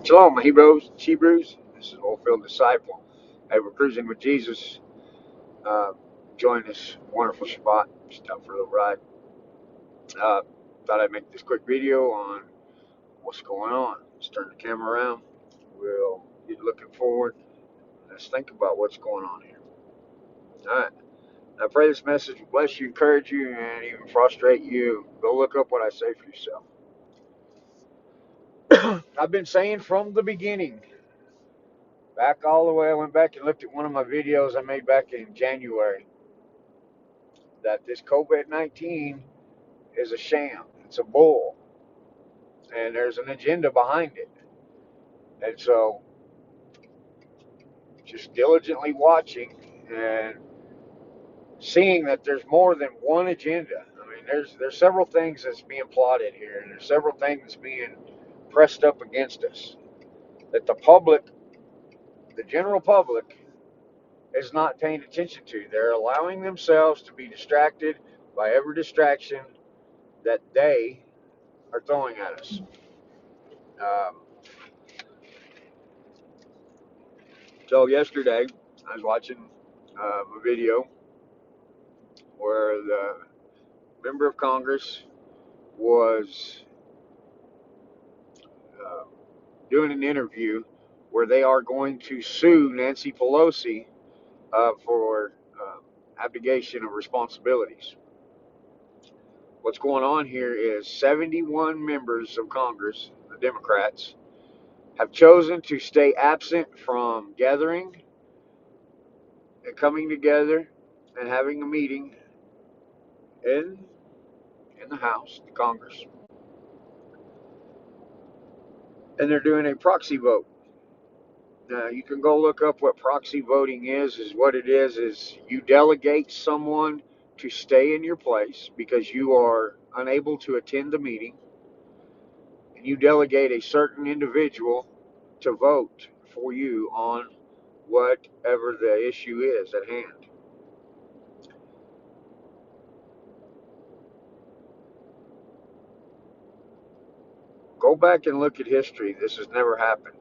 Shalom, my Hebrews. This is Oldfield Disciple. Hey, we're cruising with Jesus. Uh, enjoying this wonderful Shabbat. Just out for a little ride. Uh, Thought I'd make this quick video on what's going on. Let's turn the camera around. We'll get looking forward. Let's think about what's going on here. All right. I pray this message will bless you, encourage you, and even frustrate you. Go look up what I say for yourself. I've been saying from the beginning, back all the way, I went back and looked at one of my videos I made back in January, that this COVID-19 is a sham. It's a bull. And there's an agenda behind it. And so just diligently watching and seeing that there's more than one agenda. I mean, there's several things that's being plotted here, and there's several things being pressed up against us that the public, the general public, is not paying attention to. They're allowing themselves to be distracted by every distraction that they are throwing at us. So yesterday, I was watching a video where the member of Congress was uh, doing an interview where they are going to sue Nancy Pelosi for abdication of responsibilities. What's going on here is 71 members of Congress, the Democrats, have chosen to stay absent from gathering and coming together and having a meeting in the House, the Congress, and they're doing a proxy vote. Now, you can go look up what proxy voting is what it is you delegate someone to stay in your place because you are unable to attend the meeting, and you delegate a certain individual to vote for you on whatever the issue is at hand. Go back and look at history. This has never happened.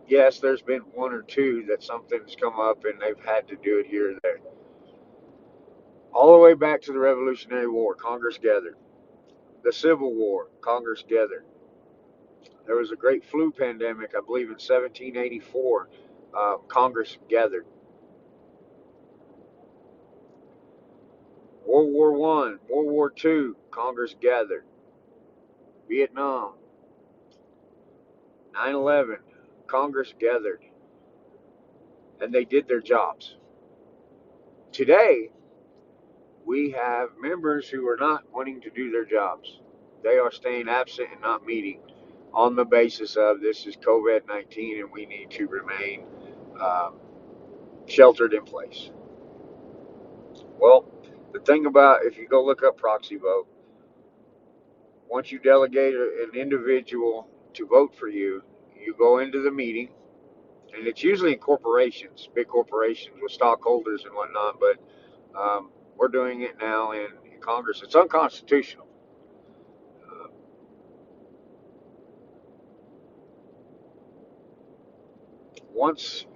Yes, there's been one or two that something's come up and they've had to do it here or there. All the way back to the Revolutionary War, Congress gathered. The Civil War, Congress gathered. There was a great flu pandemic, I believe, in 1784. Congress gathered. World War I, World War II, Congress gathered. Vietnam, 9/11, Congress gathered. And they did their jobs. Today, we have members who are not wanting to do their jobs. They are staying absent and not meeting on the basis of this is COVID-19 and we need to remain sheltered in place. Well, the thing about, if you go look up proxy vote, once you delegate an individual to vote for you, you go into the meeting, and it's usually in corporations, big corporations with stockholders and whatnot, but we're doing it now in Congress. It's unconstitutional. Once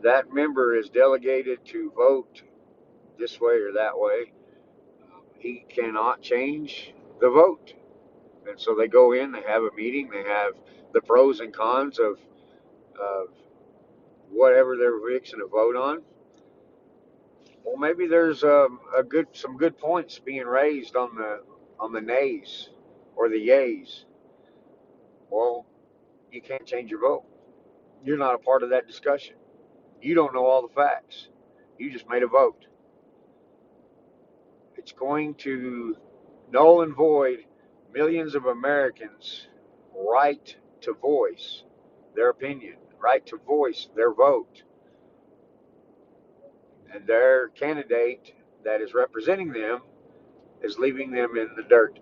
that member is delegated to vote this way or that way, he cannot change the vote. And so they go in, they have a meeting, they have the pros and cons of whatever they're fixing to vote on. Well, maybe there's some good points being raised on the nays or the yays. Well, you can't change your vote. You're not a part of that discussion. You don't know all the facts. You just made a vote. It's going to null and void millions of Americans' right to voice their opinion, right to voice their vote. And their candidate that is representing them is leaving them in the dirt.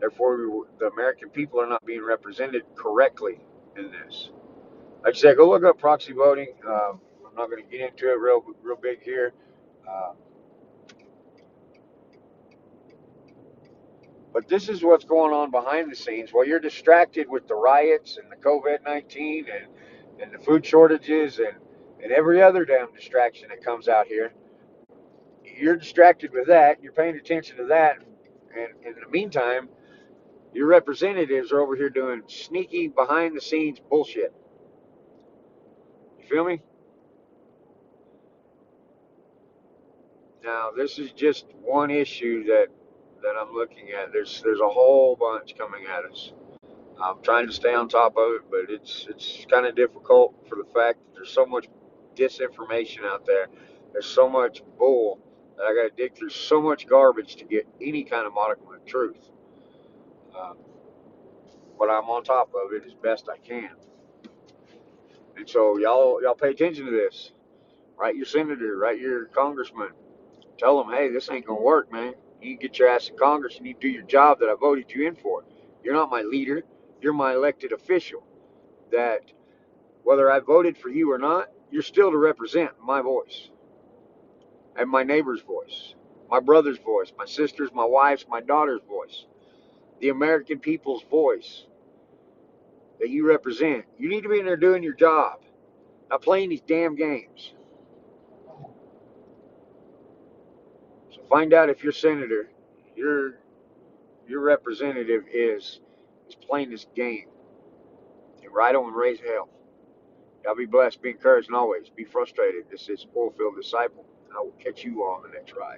Therefore, the American people are not being represented correctly in this. Like I said, go look up proxy voting. I'm not going to get into it real big here. Uh, But this is what's going on behind the scenes. While you're distracted with the riots and the COVID-19 and the food shortages and every other damn distraction that comes out here, you're distracted with that. You're paying attention to that. And in the meantime, your representatives are over here doing sneaky behind the scenes bullshit. You feel me? Now, this is just one issue that I'm looking at. There's a whole bunch coming at us. I'm trying to stay on top of it, but it's kind of difficult for the fact that there's so much disinformation out there. There's so much bull that I got to dig through so much garbage to get any kind of modicum of truth. Uh, but I'm on top of it as best I can. And so y'all pay attention to this. Write your senator, write your congressman. Tell them, hey, this ain't gonna work, man. You need to get your ass in Congress. You need to do your job that I voted you in for. You're not my leader. You're my elected official. That whether I voted for you or not, you're still to represent my voice and my neighbor's voice, my brother's voice, my sister's, my wife's, my daughter's voice, the American people's voice that you represent. You need to be in there doing your job, not playing these damn games. So find out if your senator, your representative is playing this game. And right on, raise hell. Y'all be blessed, be encouraged, and always be frustrated. This is Oilfield Disciple. I will catch you on the next ride.